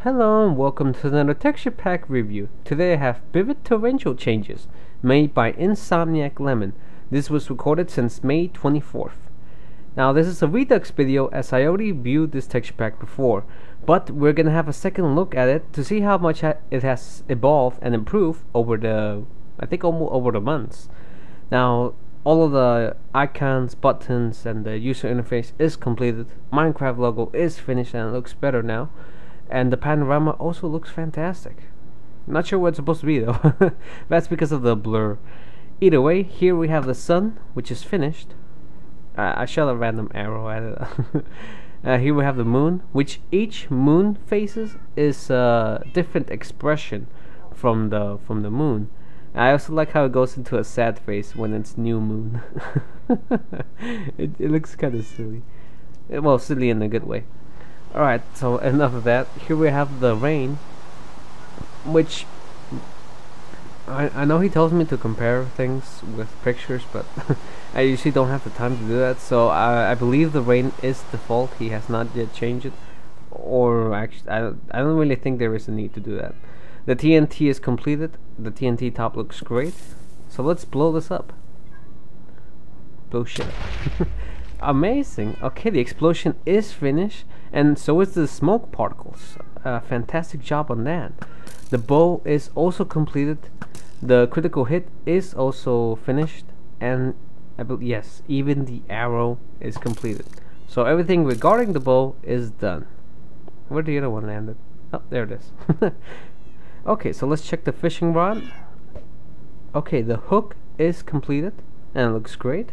Hello and welcome to another texture pack review. Today I have vivid torrential changes made by Insomniac Lemon. This was recorded since May 24th. Now this is a Redux video as I already viewed this texture pack before, but we're gonna have a second look at it to see how much it has evolved and improved over the, I think almost over the months. Now all of the icons, buttons and the user interface is completed. Minecraft logo is finished and it looks better now. And the panorama also looks fantastic. Not sure what it's supposed to be though. That's because of the blur. Either way, here we have the sun, which is finished. I shot a random arrow at it. Here we have the moon, which each moon faces is a different expression from the moon. I also like how it goes into a sad face when it's new moon. It looks kind of silly. Well, silly in a good way. Alright, so enough of that. Here we have the rain, which I know he tells me to compare things with pictures, but I usually don't have the time to do that, so I believe the rain is default. He has not yet changed it, or actually I don't really think there is a need to do that. The TNT is completed. The TNT top looks great, so let's blow this up. Blow shit up. Amazing. Okay, the explosion is finished, and so is the smoke particles. Fantastic job on that. The bow is also completed. The critical hit is also finished, and yes, even the arrow is completed. So everything regarding the bow is done. Where the other one landed? Oh, there it is. Okay, so let's check the fishing rod. Okay, the hook is completed and it looks great.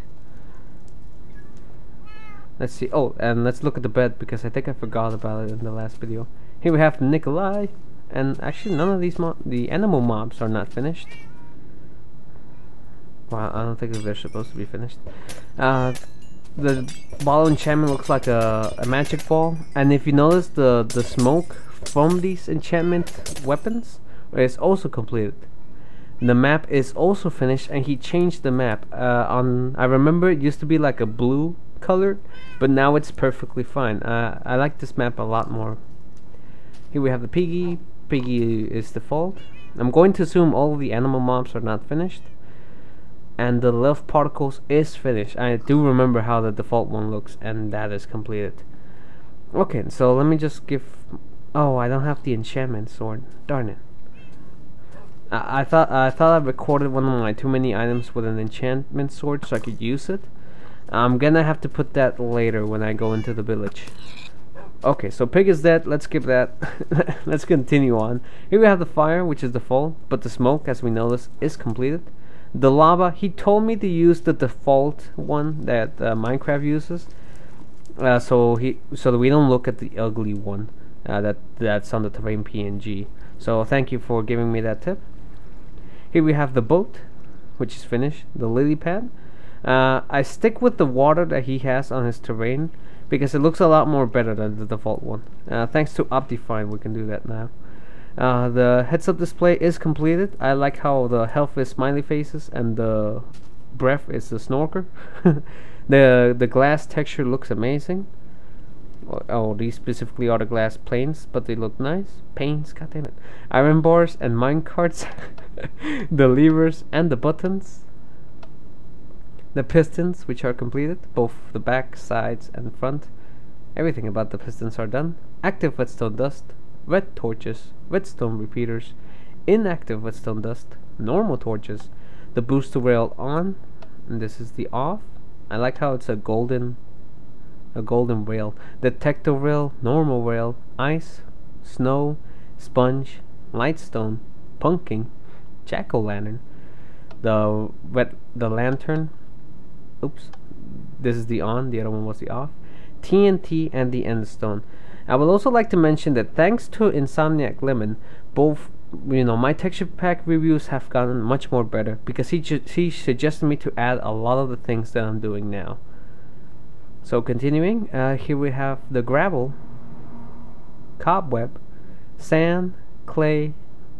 Let's see. Oh, and let's look at the bed because I think I forgot about it in the last video. Here we have Nikolai, and actually none of these the animal mobs are not finished. Well, I don't think they're supposed to be finished. The ball enchantment looks like a magic ball, and if you notice the smoke from these enchantment weapons is also completed. The map is also finished, and he changed the map. I remember it used to be like a blue colored, but now it's perfectly fine. I like this map a lot more. Here we have the piggy. Piggy is default. I'm going to assume all of the animal mobs are not finished, and the love particles is finished. I do remember how the default one looks, and that is completed. Okay, so let me just give. Oh, I don't have the enchantment sword. Darn it. I thought I recorded one of my too many items with an enchantment sword so I could use it. I'm gonna have to put that later when I go into the village. Okay, so pig is dead. Let's skip that. Let's continue on. Here we have the fire, which is default, but the smoke, as we notice, is completed. The lava, he told me to use the default one that Minecraft uses, so that we don't look at the ugly one that's on the terrain PNG. So thank you for giving me that tip. Here we have the boat, which is finished. The lily pad. I stick with the water that he has on his terrain because it looks a lot more better than the default one. Thanks to Optifine, we can do that now. The heads-up display is completed. I like how the health is smiley faces and the breath is the snorker. The glass texture looks amazing. Oh, these specifically are the glass planes, but they look nice. Panes, goddammit. Iron bars and mine carts. The levers and the buttons. The pistons, which are completed, both the back, sides, and front. Everything about the pistons are done. Active redstone dust, red torches, redstone repeaters, inactive redstone dust, normal torches, the booster rail on, and this is the off. I like how it's a golden rail. Detector rail, normal rail, ice, snow, sponge, lightstone, pumpkin, jack-o'-lantern, the lantern. Oops, this is the on, the other one was the off. TNT and the endstone. I would also like to mention that thanks to Insomniac Lemon, both my texture pack reviews have gotten much more better because he suggested me to add a lot of the things that I'm doing now. So continuing, here we have the gravel, cobweb, sand, clay,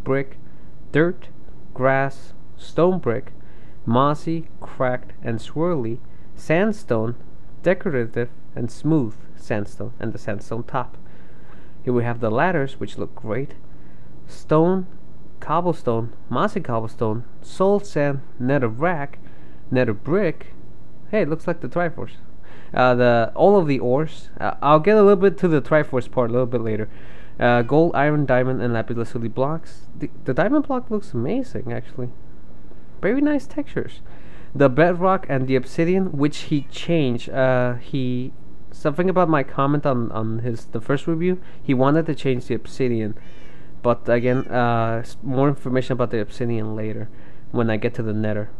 brick, dirt, grass, stone brick, mossy, cracked, and swirly, sandstone, decorative, and smooth sandstone, and the sandstone top. Here we have the ladders, which look great. Stone, cobblestone, mossy cobblestone, soul sand, nether rack, nether brick. Hey, it looks like the Triforce. All of the ores. I'll get a little bit to the Triforce part a little bit later. Gold, iron, diamond, and lapis lazuli blocks. The diamond block looks amazing, actually. Very nice textures. The bedrock and the obsidian, which he changed. Something about my comment on the first review. He wanted to change the obsidian, but again, more information about the obsidian later when I get to the Nether.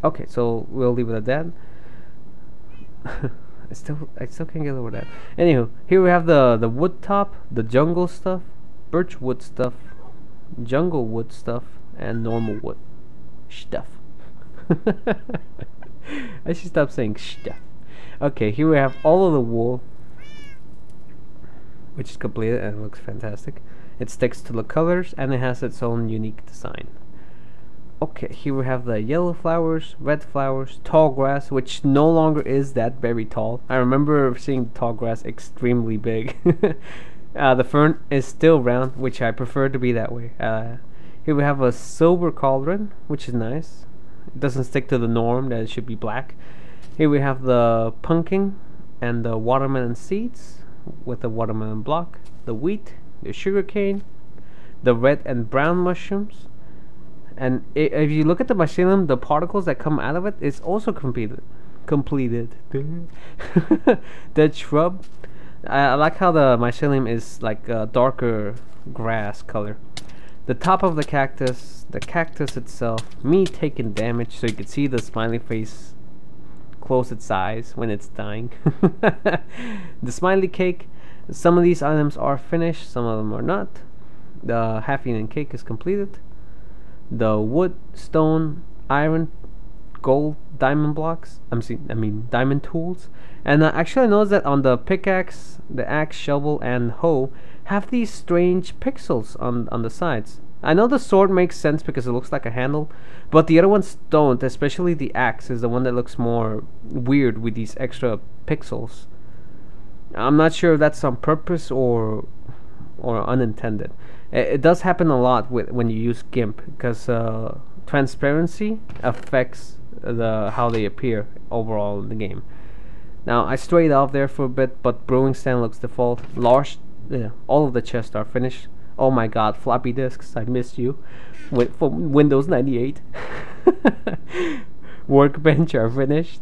Okay, so we'll leave it at that. I still can't get over that. Anywho, here we have the wood top, the jungle stuff, birch wood stuff, jungle wood stuff, and normal wood stuff. I should stop saying stuff. Okay, here we have all of the wool, which is completed and looks fantastic. It sticks to the colors and it has its own unique design. Okay, here we have the yellow flowers, red flowers, tall grass, which no longer is that very tall. I remember seeing tall grass extremely big. The fern is still round, which I prefer to be that way. Here we have a silver cauldron, which is nice. It doesn't stick to the norm that it should be black. Here we have the pumpkin and the watermelon seeds with the watermelon block, the wheat, the sugarcane, the red and brown mushrooms. And if you look at the mycelium, the particles that come out of it is also completed. Dead shrub. I like how the mycelium is like a darker grass color. The top of the cactus itself, me taking damage, so you can see the smiley face close its eyes when it's dying. The smiley cake. Some of these items are finished, some of them are not. The half-eaten cake is completed. The wood, stone, iron, gold, diamond blocks. I mean diamond tools. And actually, I noticed that on the pickaxe, the axe, shovel, and hoe have these strange pixels on the sides. I know the sword makes sense because it looks like a handle, but the other ones don't. Especially the axe is the one that looks more weird with these extra pixels. I'm not sure if that's on purpose or unintended. It does happen a lot when you use GIMP, because transparency affects how they appear overall in the game. Now I strayed off there for a bit, but brewing stand looks default. All of the chests are finished. Oh my god, floppy disks, I missed you. From Windows 98. Workbench are finished.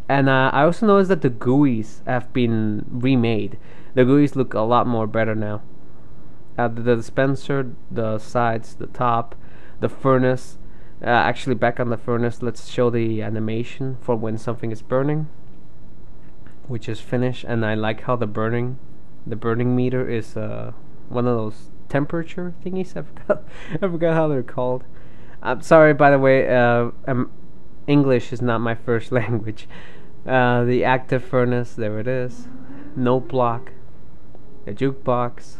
And I also noticed that the GUIs have been remade. The GUIs look a lot more better now. The dispenser, the sides, the top, the furnace. Actually, back on the furnace, let's show the animation for when something is burning, which is finished. And I like how the burning meter is one of those temperature thingies. I forgot how they're called. I'm sorry, by the way. English is not my first language. The active furnace, there it is. Note block, the jukebox,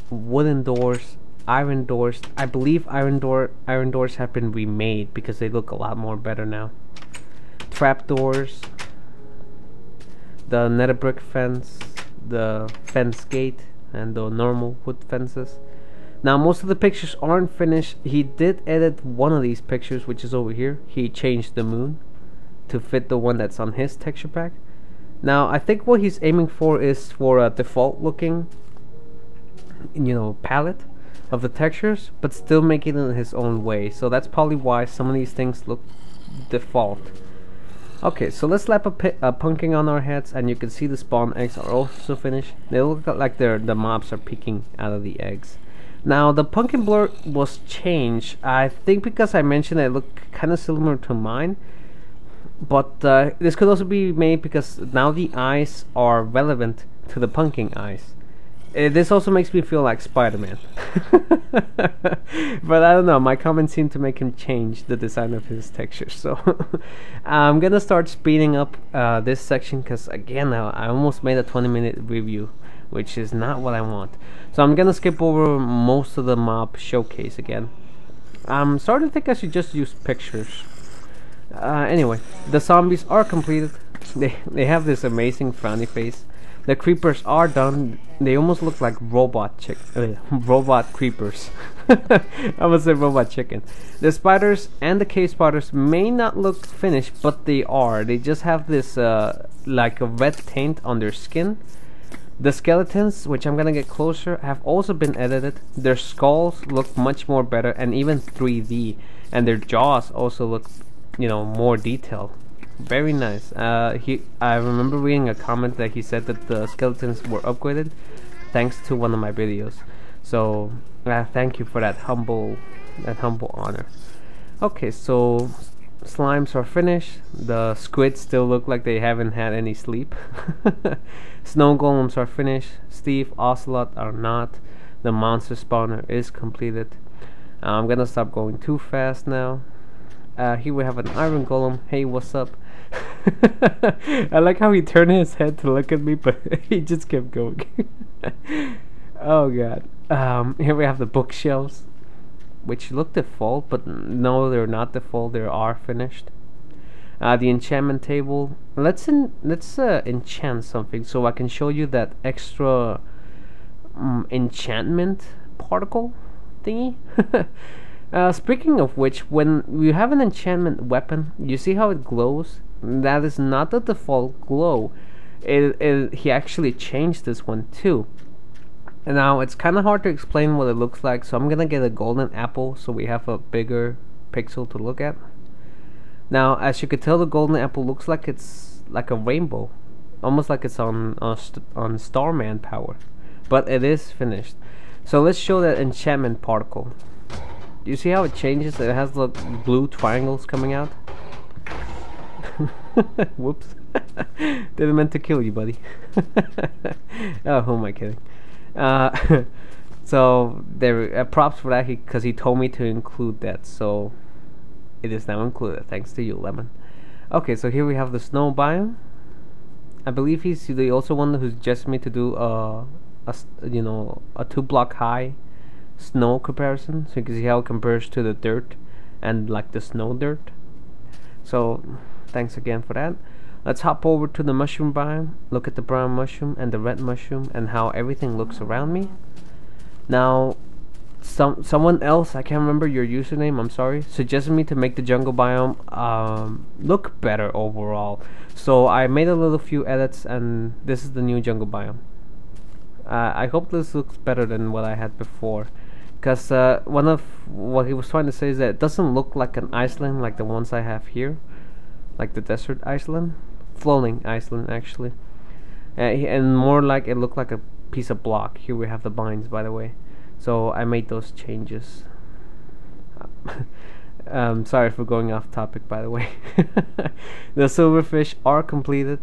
wooden doors, iron doors. I believe iron doors have been remade because they look a lot more better now. Trap doors, the nether brick fence, the fence gate, and the normal wood fences. Now most of the pictures aren't finished. He did edit one of these pictures, which is over here. He changed the moon to fit the one that's on his texture pack. Now I think what he's aiming for is for a default looking, palette of the textures, but still make it in his own way. So that's probably why some of these things look default. Okay, so let's slap a pumpkin on our heads, and you can see the spawn eggs are also finished. They look like the mobs are peeking out of the eggs. Now the pumpkin blur was changed, I think because I mentioned it looked kind of similar to mine, but this could also be made because now the eyes are relevant to the pumpkin eyes. This also makes me feel like Spider-Man. But I don't know, my comments seem to make him change the design of his texture. So I'm gonna start speeding up this section, because again, I almost made a 20-minute review, which is not what I want. So I'm gonna skip over most of the mob showcase again. I'm starting to think I should just use pictures. Anyway, the zombies are completed. They have this amazing frowny face. The creepers are done. They almost look like robot creepers. I would say robot chicken. The spiders and the cave spiders may not look finished, but they are. They just have this like a red tint on their skin. The skeletons, which I'm gonna get closer, have also been edited. Their skulls look much more better and even 3D, and their jaws also look, you know, more detailed. Very nice. I remember reading a comment that he said that the skeletons were upgraded thanks to one of my videos. So thank you for that humble honor. Okay, so slimes are finished. The squids still look like they haven't had any sleep. Snow golems are finished. Steve Ocelot are not. The monster spawner is completed. I'm gonna stop going too fast now. Here we have an iron golem. Hey, what's up? I like how he turned his head to look at me, but he just kept going. Oh god. Here we have the bookshelves, which look default, but no, they're not default. They are finished. The enchantment table. Let's enchant something so I can show you that extra enchantment particle thingy. Speaking of which, when you have an enchantment weapon, you see how it glows? That is not the default glow. He actually changed this one too. And now it's kind of hard to explain what it looks like, so I'm gonna get a golden apple so we have a bigger pixel to look at. Now, as you can tell, the golden apple looks like it's like a rainbow, almost like it's on Starman power, but it is finished. So let's show that enchantment particle. Do you see how it changes? It has the blue triangles coming out. Whoops. Didn't meant to kill you, buddy. Oh, who am I kidding? So there, props for that, because he told me to include that, so it is now included, thanks to you, Lemon. Okay, so here we have the snow biome. I believe he's the also one who suggested me to do a 2-block high snow comparison, so you can see how it compares to the dirt and like the snow dirt. So thanks again for that. Let's hop over to the mushroom biome. Look at the brown mushroom and the red mushroom and how everything looks around me. Now someone else, I can't remember your username, I'm sorry, suggested me to make the jungle biome look better overall. So I made a little few edits, and this is the new jungle biome. I hope this looks better than what I had before, because one of what he was trying to say is that it doesn't look like an island like the ones I have here, like the desert island, floating island actually, and more like it looked like a piece of block. Here we have the vines, by the way. So I made those changes. Sorry for going off topic, by the way. The silverfish are completed,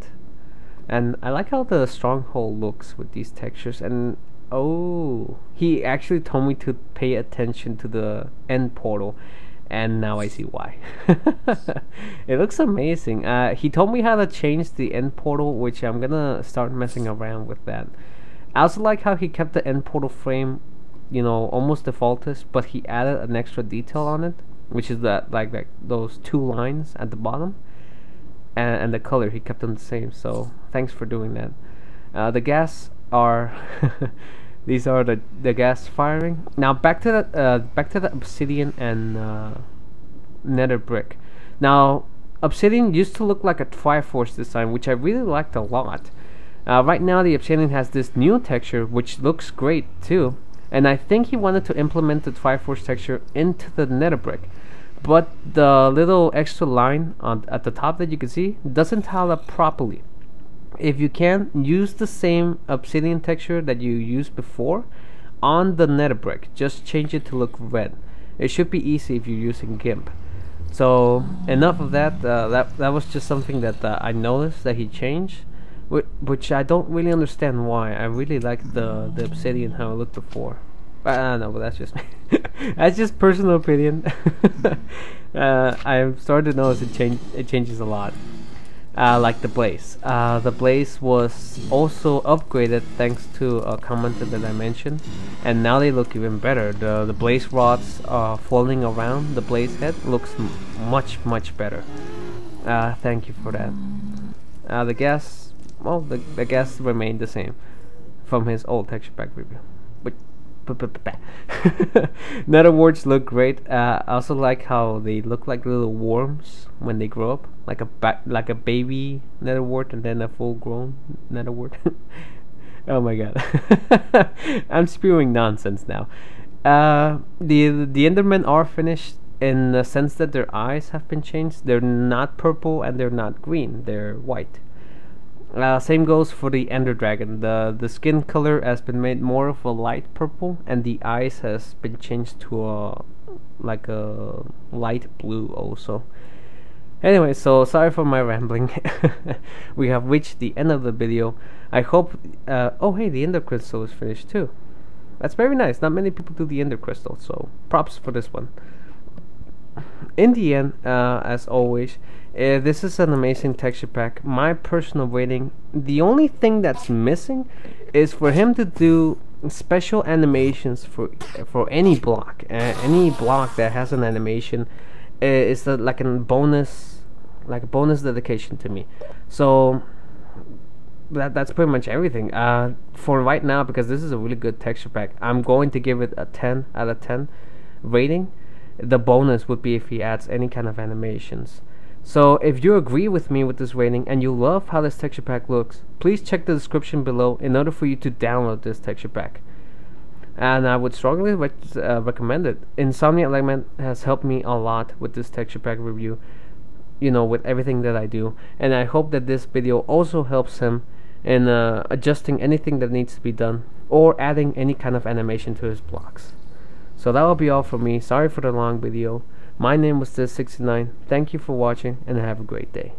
and I like how the stronghold looks with these textures. And oh, he actually told me to pay attention to the end portal, and now I see why. It looks amazing. He told me how to change the end portal, which I'm gonna start messing around with that. I also like how he kept the end portal frame, you know, almost defaulted, but he added an extra detail on it, which is that like those 2 lines at the bottom, and the color he kept them the same. So thanks for doing that. The gas are these are the gas firing. Now back to the obsidian and nether brick. Now obsidian used to look like a Triforce design, which I really liked a lot. Right now the obsidian has this new texture, which looks great too. And I think he wanted to implement the Triforce texture into the nether brick, but the little extra line at the top that you can see doesn't tile up properly. If you can, use the same obsidian texture that you used before on the nether brick. Just change it to look red. It should be easy if you're using GIMP. So enough of that. That was just something that I noticed that he changed, which I don't really understand why. I really like the obsidian how it looked before. I don't know, but that's just me. That's just personal opinion. I'm starting to notice it changes a lot. Like the blaze. The blaze was also upgraded thanks to a comment that I mentioned, and now they look even better. The blaze rods floating around the blaze head looks much better. Thank you for that. The gas well, the guess remained the same from his old texture pack review. But Nether warts look great. I also like how they look like little worms when they grow up, like a baby nether wart and then a full grown nether wart. Oh my god. I'm spewing nonsense now. The Endermen are finished in the sense that their eyes have been changed. They're not purple and they're not green. They're white. Same goes for the Ender Dragon. The skin color has been made more of a light purple, and the eyes has been changed to a light blue also. Anyway, so sorry for my rambling. We have reached the end of the video. I hope. Oh hey, the Ender Crystal is finished too. That's very nice. Not many people do the Ender Crystal, so props for this one. In the end, as always, this is an amazing texture pack. My personal rating, the only thing that's missing is for him to do special animations for any block. Any block that has an animation is like a bonus dedication to me. So that's pretty much everything. For right now, because this is a really good texture pack, I'm going to give it a 10 out of 10 rating. The bonus would be if he adds any kind of animations. So if you agree with me with this rating and you love how this texture pack looks, please check the description below in order for you to download this texture pack. And I would strongly recommend it. Insomniac Lemon has helped me a lot with this texture pack review, you know, with everything that I do, and I hope that this video also helps him in adjusting anything that needs to be done or adding any kind of animation to his blocks. So that will be all from me. Sorry for the long video. My name was This69. Thank you for watching and have a great day.